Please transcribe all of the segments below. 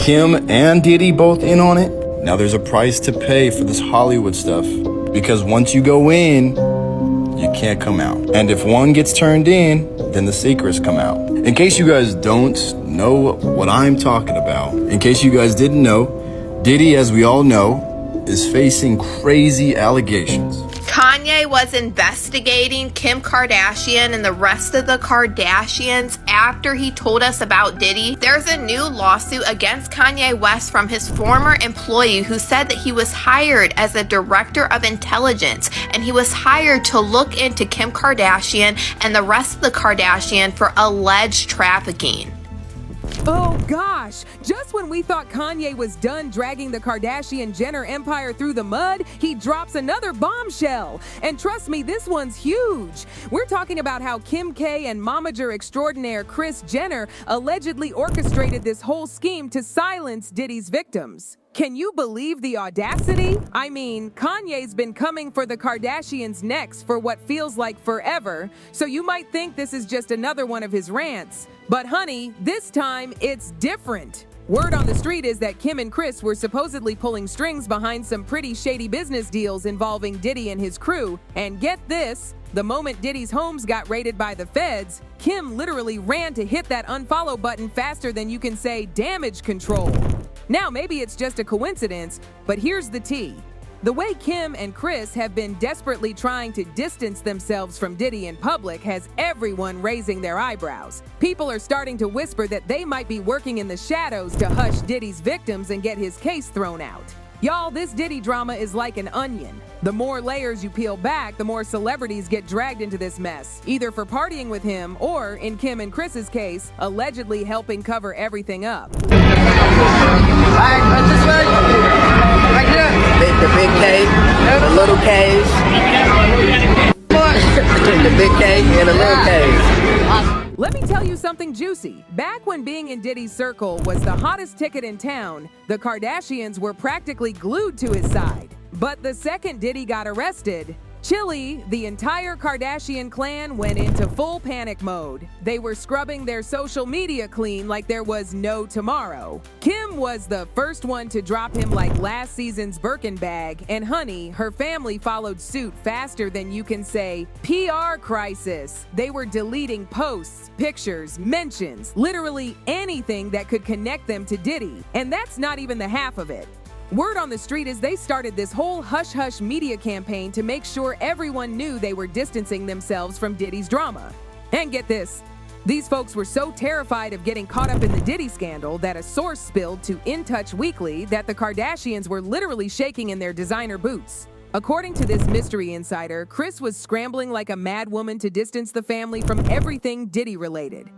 Kim and Diddy both in on it. Now there's a price to pay for this Hollywood stuff, because once you go in, you can't come out. And if one gets turned in, then the secrets come out. In case you guys don't know what I'm talking about, in case you guys didn't know, Diddy, as we all know, is facing crazy allegations. Kanye was investigating Kim Kardashian and the rest of the Kardashians after he told us about Diddy. There's a new lawsuit against Kanye West from his former employee who said that he was hired as a director of intelligence and he was hired to look into Kim Kardashian and the rest of the Kardashian for alleged trafficking. Oh gosh, just when we thought Kanye was done dragging the Kardashian-Jenner empire through the mud, he drops another bombshell. And trust me, this one's huge. We're talking about how Kim K and momager extraordinaire Kris Jenner allegedly orchestrated this whole scheme to silence Diddy's victims. Can you believe the audacity? I mean, Kanye's been coming for the Kardashians' necks for what feels like forever, so you might think this is just another one of his rants. But honey, this time it's different. Word on the street is that Kim and Kris were supposedly pulling strings behind some pretty shady business deals involving Diddy and his crew. And get this, the moment Diddy's homes got raided by the feds, Kim literally ran to hit that unfollow button faster than you can say damage control. Now, maybe it's just a coincidence, but here's the tea. The way Kim and Kris have been desperately trying to distance themselves from Diddy in public has everyone raising their eyebrows. People are starting to whisper that they might be working in the shadows to hush Diddy's victims and get his case thrown out. Y'all, this Diddy drama is like an onion. The more layers you peel back, the more celebrities get dragged into this mess, either for partying with him or, in Kim and Kris's case, allegedly helping cover everything up. The big cave, the little cave. The big cave and the little cave. Let me tell you something juicy. Back when being in Diddy's circle was the hottest ticket in town, the Kardashians were practically glued to his side. But the second Diddy got arrested, chilly, the entire Kardashian clan went into full panic mode. They were scrubbing their social media clean like there was no tomorrow. Kim was the first one to drop him like last season's Birkin bag, and honey, her family followed suit faster than you can say PR crisis. They were deleting posts, pictures, mentions, literally anything that could connect them to Diddy. And that's not even the half of it. Word on the street is they started this whole hush-hush media campaign to make sure everyone knew they were distancing themselves from Diddy's drama. And get this, these folks were so terrified of getting caught up in the Diddy scandal that a source spilled to In Touch Weekly that the Kardashians were literally shaking in their designer boots. According to this mystery insider, Kris was scrambling like a mad woman to distance the family from everything Diddy related.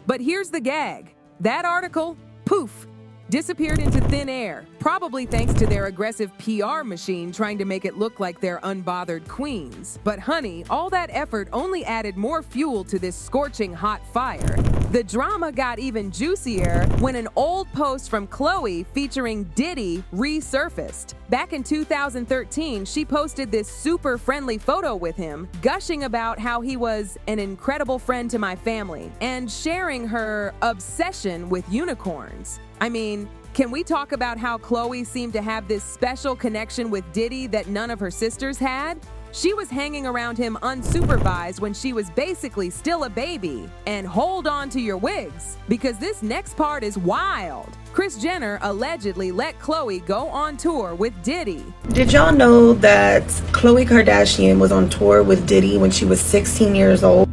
But here's the gag. That article, poof, disappeared into thin air, probably thanks to their aggressive PR machine trying to make it look like they're unbothered queens. But honey, all that effort only added more fuel to this scorching hot fire. The drama got even juicier when an old post from Khloe featuring Diddy resurfaced. Back in 2013, she posted this super friendly photo with him, gushing about how he was an incredible friend to my family and sharing her obsession with unicorns. I mean, can we talk about how Khloe seemed to have this special connection with Diddy that none of her sisters had? She was hanging around him unsupervised when she was basically still a baby. And hold on to your wigs, because this next part is wild. Kris Jenner allegedly let Khloe go on tour with Diddy. Did y'all know that Khloe Kardashian was on tour with Diddy when she was 16 years old?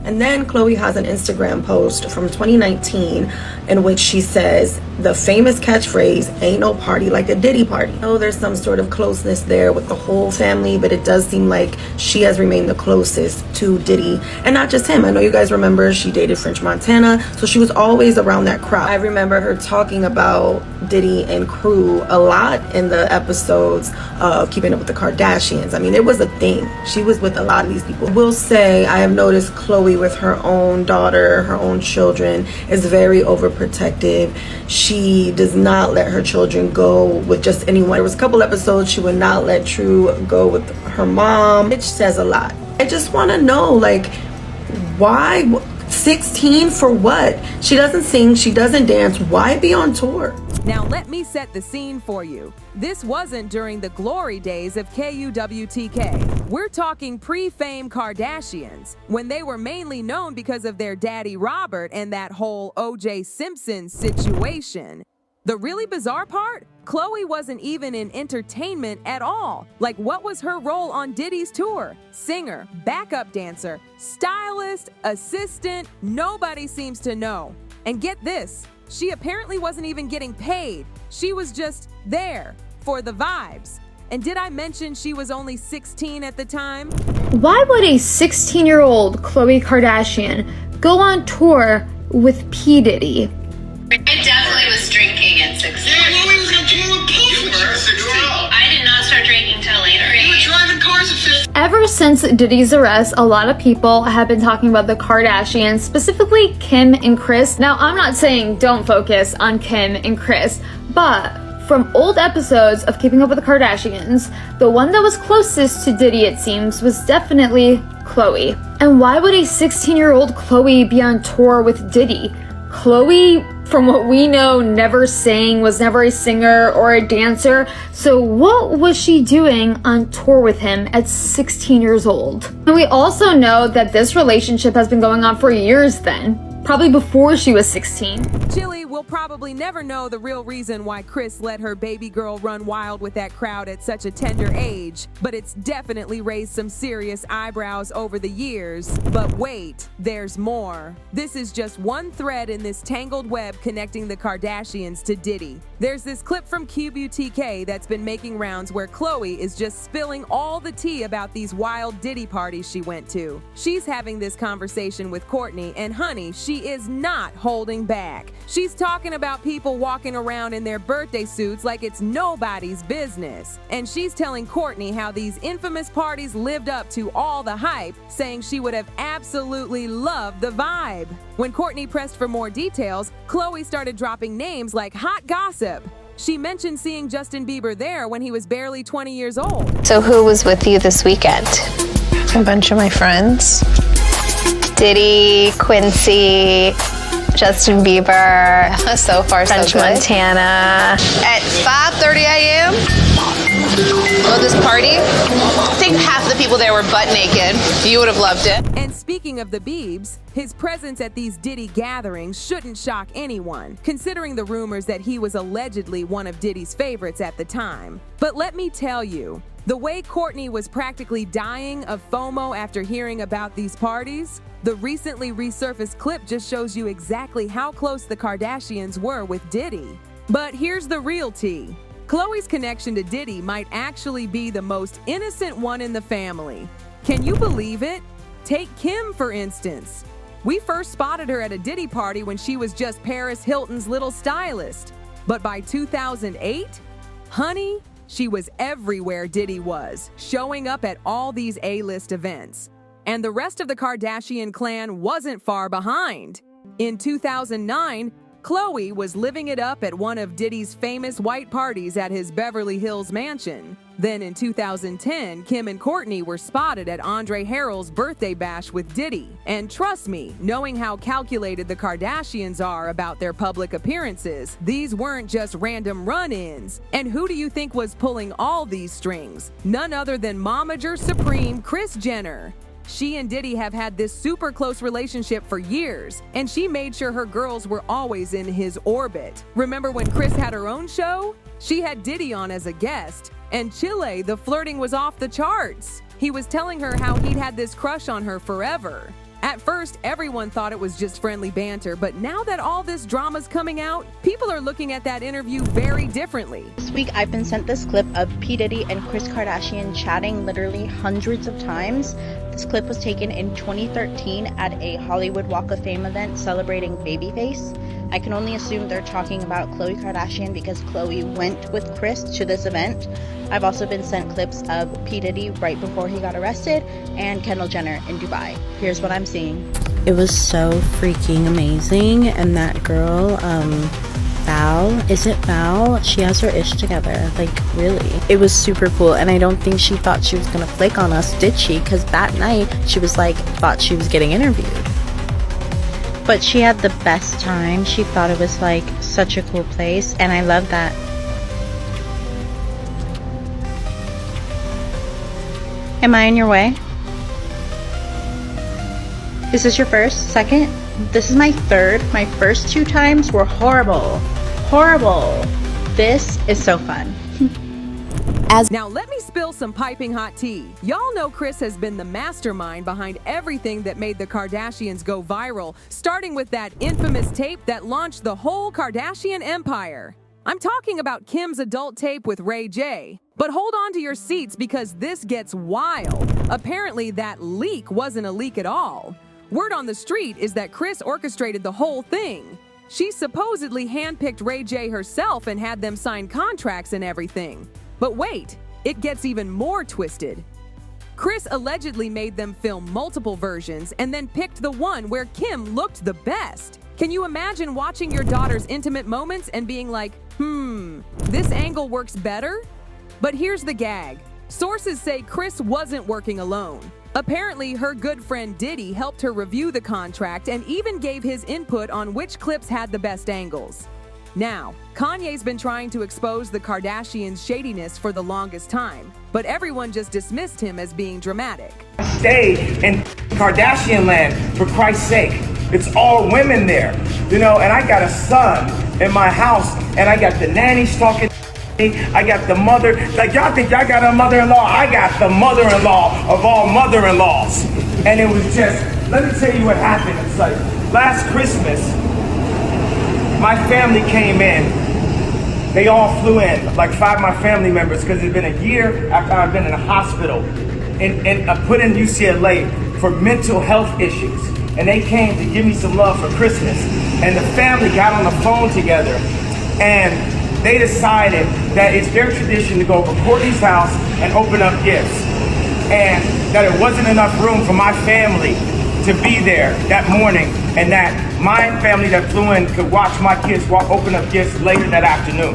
And then Khloe has an Instagram post from 2019 in which she says the famous catchphrase, "Ain't no party like a Diddy party." Oh, there's some sort of closeness there with the whole family, but it does seem like she has remained the closest to Diddy. And not just him. I know you guys remember she dated French Montana, so she was always around that crowd. I remember her talking about Diddy and crew a lot in the episodes of Keeping Up with the Kardashians. I mean, it was a thing. She was with a lot of these people. I will say, I have noticed Khloe with her own daughter, her own children, is very overprotective. She does not let her children go with just anyone. There was a couple episodes she would not let True go with her mom. It says a lot. I just want to know, like, why 16 for what? She doesn't sing, she doesn't dance. Why be on tour? Now let me set the scene for you. This wasn't during the glory days of KUWTK. We're talking pre-fame Kardashians, when they were mainly known because of their daddy Robert and that whole O.J. Simpson situation. The really bizarre part? Khloe wasn't even in entertainment at all. Like, what was her role on Diddy's tour? Singer, backup dancer, stylist, assistant, nobody seems to know. And get this, she apparently wasn't even getting paid. She was just there for the vibes. And did I mention she was only 16 at the time? Why would a 16-year-old Khloe Kardashian go on tour with P. Diddy? I definitely was drinking at 16. Yeah, you was in pool with You were 16. I did not start drinking till later. You were driving cars at 15. Ever since Diddy's arrest, a lot of people have been talking about the Kardashians, specifically Kim and Kris. Now, I'm not saying don't focus on Kim and Kris, but from old episodes of Keeping Up with the Kardashians, the one that was closest to Diddy, it seems, was definitely Khloe. And why would a 16-year-old Khloe be on tour with Diddy? Khloe, from what we know, never sang, was never a singer or a dancer. So what was she doing on tour with him at 16 years old? And we also know that this relationship has been going on for years then. Probably before she was 16. Chili will probably never know the real reason why Kris let her baby girl run wild with that crowd at such a tender age, but it's definitely raised some serious eyebrows over the years. But wait, there's more. This is just one thread in this tangled web connecting the Kardashians to Diddy. There's this clip from QBTK that's been making rounds where Khloe is just spilling all the tea about these wild Diddy parties she went to. She's having this conversation with Kourtney, and honey, she is not holding back. She's talking about people walking around in their birthday suits like it's nobody's business. And she's telling Kourtney how these infamous parties lived up to all the hype, saying she would have absolutely loved the vibe. When Kourtney pressed for more details, Khloe started dropping names like hot gossip. She mentioned seeing Justin Bieber there when he was barely 20 years old. So who was with you this weekend? A bunch of my friends. Diddy, Quincy, Justin Bieber, So far, French so good. Montana. At 5:30 a.m. of this party, I think half the people there were butt naked. You would have loved it. And speaking of the Biebs, his presence at these Diddy gatherings shouldn't shock anyone, considering the rumors that he was allegedly one of Diddy's favorites at the time. But let me tell you, the way Kourtney was practically dying of FOMO after hearing about these parties, the recently resurfaced clip just shows you exactly how close the Kardashians were with Diddy. But here's the real tea. Khloe's connection to Diddy might actually be the most innocent one in the family. Can you believe it? Take Kim, for instance. We first spotted her at a Diddy party when she was just Paris Hilton's little stylist. But by 2008, honey, she was everywhere Diddy was, showing up at all these A-list events. And the rest of the Kardashian clan wasn't far behind. In 2009, Khloe was living it up at one of Diddy's famous white parties at his Beverly Hills mansion. Then in 2010, Kim and Kourtney were spotted at Andre Harrell's birthday bash with Diddy. And trust me, knowing how calculated the Kardashians are about their public appearances, these weren't just random run-ins. And who do you think was pulling all these strings? None other than Momager Supreme Kris Jenner. She and Diddy have had this super close relationship for years, and she made sure her girls were always in his orbit. Remember when Kris had her own show? She had Diddy on as a guest, and Chile, the flirting was off the charts. He was telling her how he'd had this crush on her forever. At first, everyone thought it was just friendly banter, but now that all this drama's coming out, people are looking at that interview very differently. This week, I've been sent this clip of P. Diddy and Kris Kardashian chatting literally hundreds of times. This clip was taken in 2013 at a Hollywood Walk of Fame event celebrating Babyface. I can only assume they're talking about Khloe Kardashian because Khloe went with Kris to this event. I've also been sent clips of P. Diddy right before he got arrested and Kendall Jenner in Dubai. Here's what I'm seeing. It was so freaking amazing, and that girl, Val, is it Val? She has her ish together, like really. It was super cool, and I don't think she thought she was gonna flake on us, did she? Because that night, she was like, thought she was getting interviewed. But she had the best time. She thought it was like such a cool place, and I love that. Am I in your way? Is this your first? Second? This is my third. My first 2 times were horrible. Horrible. This is so fun. Now let me spill some piping hot tea. Y'all know Kris has been the mastermind behind everything that made the Kardashians go viral, starting with that infamous tape that launched the whole Kardashian empire. I'm talking about Kim's adult tape with Ray J. But hold on to your seats because this gets wild. Apparently that leak wasn't a leak at all. Word on the street is that Kris orchestrated the whole thing. She supposedly handpicked Ray J herself and had them sign contracts and everything. But wait, it gets even more twisted. Kris allegedly made them film multiple versions and then picked the one where Kim looked the best. Can you imagine watching your daughter's intimate moments and being like, this angle works better? But here's the gag. Sources say Kris wasn't working alone. Apparently, her good friend Diddy helped her review the contract and even gave his input on which clips had the best angles. Now, Kanye's been trying to expose the Kardashians' shadiness for the longest time, but everyone just dismissed him as being dramatic. Stay in Kardashian land, for Christ's sake. It's all women there, you know, and I got a son in my house, and I got the nannies talking. I got the mother, like y'all think y'all got a mother-in-law? I got the mother-in-law of all mother-in-laws. And it was just, let me tell you what happened. It's like, last Christmas, my family came in. They all flew in, like 5 of my family members, because it's been a year after I've been in a hospital and put in UCLA for mental health issues. And they came to give me some love for Christmas. And the family got on the phone together and they decided that it's their tradition to go over Courtney's house and open up gifts. And that it wasn't enough room for my family to be there that morning, and that my family that flew in could watch my kids open up gifts later that afternoon.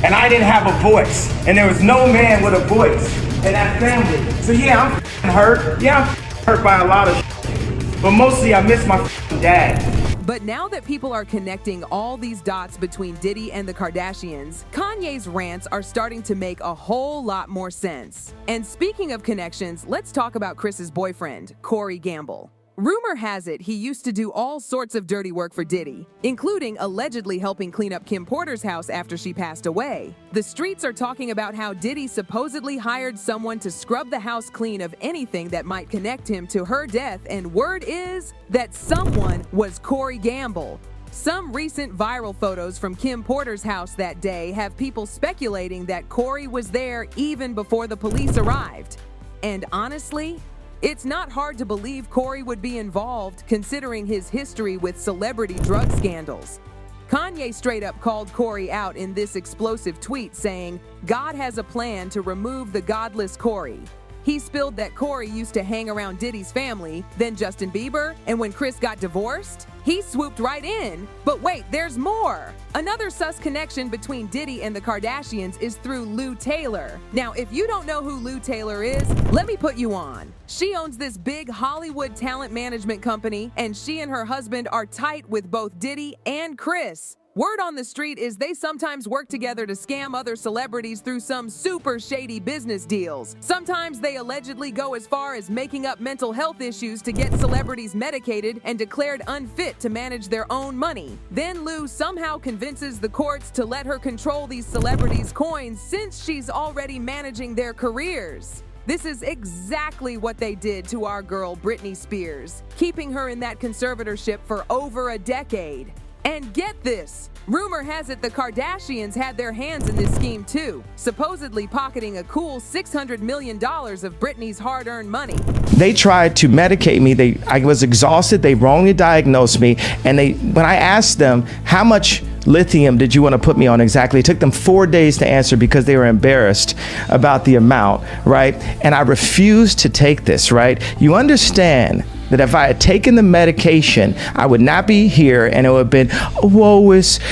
And I didn't have a voice, and there was no man with a voice in that family. So yeah, I'm hurt. Yeah, I'm hurt by a lot of shit. But mostly I miss my dad. But now that people are connecting all these dots between Diddy and the Kardashians, Kanye's rants are starting to make a whole lot more sense. And speaking of connections, let's talk about Kris's boyfriend, Corey Gamble. Rumor has it he used to do all sorts of dirty work for Diddy, including allegedly helping clean up Kim Porter's house after she passed away. The streets are talking about how Diddy supposedly hired someone to scrub the house clean of anything that might connect him to her death, and word is that someone was Corey Gamble. Some recent viral photos from Kim Porter's house that day have people speculating that Corey was there even before the police arrived. And honestly, it's not hard to believe Corey would be involved considering his history with celebrity drug scandals. Kanye straight up called Corey out in this explosive tweet saying, "God has a plan to remove the godless Corey." He spilled that Corey used to hang around Diddy's family, then Justin Bieber, and when Kris got divorced, he swooped right in. But wait, there's more! Another sus connection between Diddy and the Kardashians is through Lou Taylor. Now, if you don't know who Lou Taylor is, let me put you on. She owns this big Hollywood talent management company, and she and her husband are tight with both Diddy and Kris. Word on the street is they sometimes work together to scam other celebrities through some super shady business deals. Sometimes they allegedly go as far as making up mental health issues to get celebrities medicated and declared unfit to manage their own money. Then Lou somehow convinces the courts to let her control these celebrities' coins since she's already managing their careers. This is exactly what they did to our girl Britney Spears, keeping her in that conservatorship for over a decade. And get this, rumor has it the Kardashians had their hands in this scheme too, supposedly pocketing a cool $600 million of Britney's hard-earned money. They tried to medicate me. I was exhausted. They wrongly diagnosed me. And when I asked them, how much lithium did you want to put me on exactly? It took them 4 days to answer because they were embarrassed about the amount, right? And I refused to take this, right? You understand that if I had taken the medication, I would not be here, and it would have been,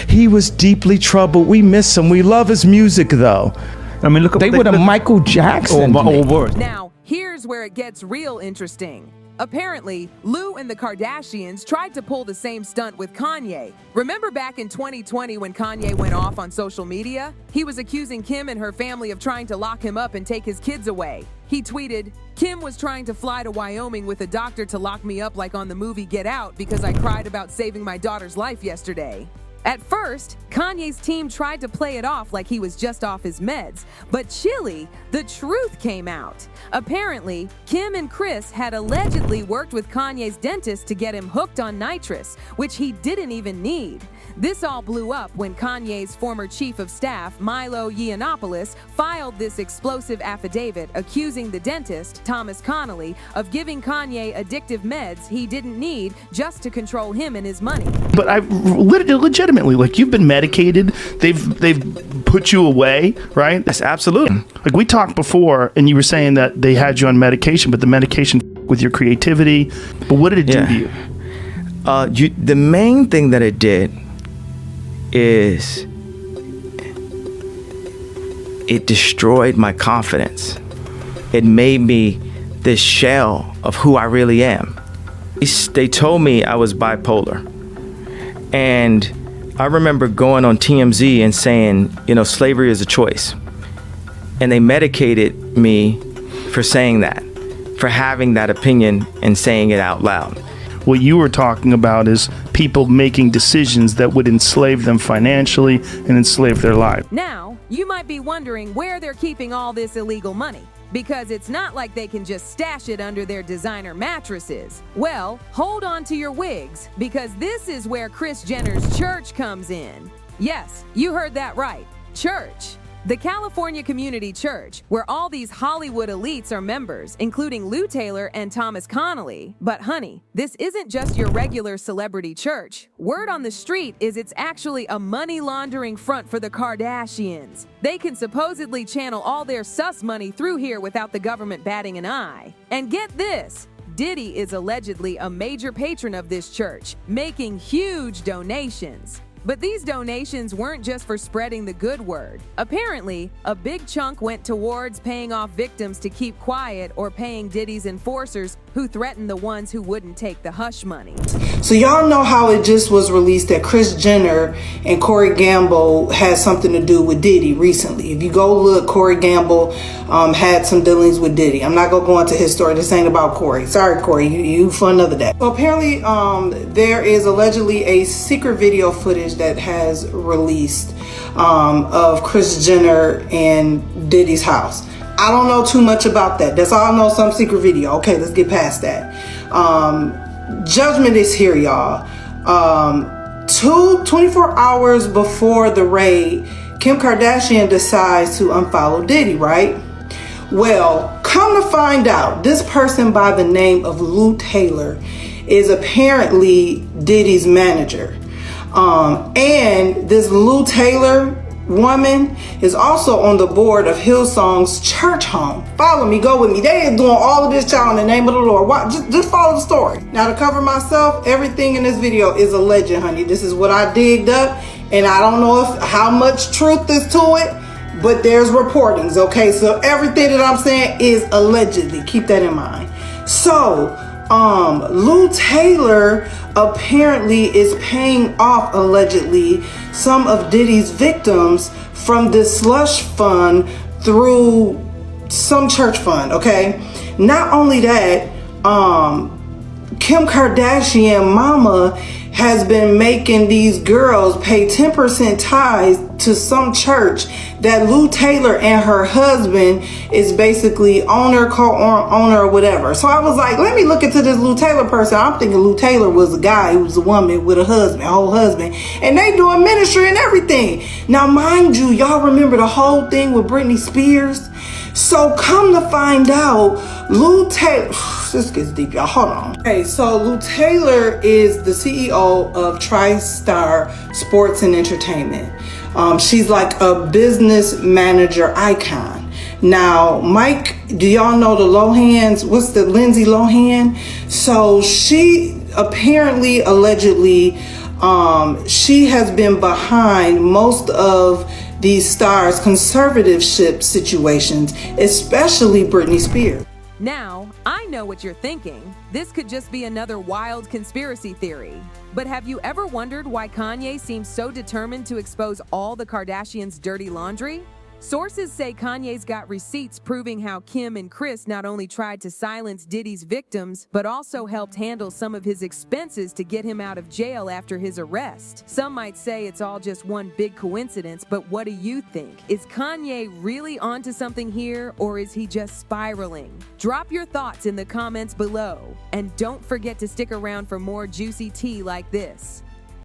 he was deeply troubled. We miss him. We love his music, though. I mean, look. They would have Michael Jackson. Now, here's where it gets real interesting. Apparently, Lou and the Kardashians tried to pull the same stunt with Kanye. Remember back in 2020 when Kanye went off on social media? He was accusing Kim and her family of trying to lock him up and take his kids away. He tweeted, "Kim was trying to fly to Wyoming with a doctor to lock me up like on the movie Get Out because I cried about saving my daughter's life yesterday." At first, Kanye's team tried to play it off like he was just off his meds, but chilly, the truth came out. Apparently, Kim and Kris had allegedly worked with Kanye's dentist to get him hooked on nitrous, which he didn't even need. This all blew up when Kanye's former chief of staff, Milo Yiannopoulos, filed this explosive affidavit accusing the dentist, Thomas Connolly, of giving Kanye addictive meds he didn't need just to control him and his money. But I legitimately, like, you've been medicated. They've put you away, right? Yes, absolutely. Like, we talked before, and you were saying that they had you on medication, but the medication with your creativity. But what did it do to you? The main thing that it did is it destroyed my confidence. It made me this shell of who I really am. They told me I was bipolar. And I remember going on TMZ and saying, you know, slavery is a choice. And they medicated me for saying that, for having that opinion and saying it out loud. What you were talking about is people making decisions that would enslave them financially and enslave their lives. Now, you might be wondering where they're keeping all this illegal money, because it's not like they can just stash it under their designer mattresses. Well, hold on to your wigs, because this is where Kris Jenner's church comes in. Yes, you heard that right. Church. The California Community Church, where all these Hollywood elites are members, including Lou Taylor and Thomas Connolly. But honey, this isn't just your regular celebrity church. Word on the street is it's actually a money laundering front for the Kardashians. They can supposedly channel all their sus money through here without the government batting an eye. And get this, Diddy is allegedly a major patron of this church, making huge donations. But these donations weren't just for spreading the good word. Apparently, a big chunk went towards paying off victims to keep quiet or paying Diddy's enforcers who threatened the ones who wouldn't take the hush money. So y'all know how it just was released that Kris Jenner and Corey Gamble had something to do with Diddy recently. If you go look, Corey Gamble had some dealings with Diddy. I'm not going to go into his story. This ain't about Corey. Sorry, Corey. You for another day. So apparently there is allegedly a secret video footage that has released of Kris Jenner and Diddy's house. I don't know too much about that. That's all I know, some secret video. Okay, let's get past that. Judgment is here, y'all. 24 hours before the raid, Kim Kardashian decides to unfollow Diddy, right? Well, come to find out, this person by the name of Lou Taylor is apparently Diddy's manager. And this Lou Taylor woman is also on the board of Hillsong's church home. Follow me, go with me. They are doing all of this, child, in the name of the Lord. Just follow the story. Now, to cover myself, everything in this video is alleged, honey. This is what I digged up, and I don't know how much truth is to it, but there's reportings, okay? So everything that I'm saying is allegedly. Keep that in mind. So, Lou Taylor apparently is paying off, allegedly, some of Diddy's victims from this slush fund through some church fund, okay? Not only that, Kim Kardashian mama has been making these girls pay 10% tithes to some church that Lou Taylor and her husband is basically owner, co-owner, or whatever. So I was like, let me look into this Lou Taylor person. I'm thinking Lou Taylor was a guy who was a woman with a husband, whole husband, and they doing ministry and everything. Now, mind you, y'all remember the whole thing with Britney Spears? So come to find out, Lou Taylor, this gets deep, y'all, hold on. Okay, so Lou Taylor is the CEO of TriStar Sports and Entertainment. She's like a business manager icon. Now, Mike, do y'all know the Lohans? What's the Lindsay Lohan? So she apparently, allegedly, she has been behind most of these stars' conservatorship situations, especially Britney Spears. Now, I know what you're thinking. This could just be another wild conspiracy theory. But have you ever wondered why Kanye seems so determined to expose all the Kardashians' dirty laundry? Sources say Kanye's got receipts proving how Kim and Kris not only tried to silence Diddy's victims, but also helped handle some of his expenses to get him out of jail after his arrest. Some might say it's all just one big coincidence, but what do you think? Is Kanye really onto something here, or is he just spiraling? Drop your thoughts in the comments below, and don't forget to stick around for more juicy tea like this.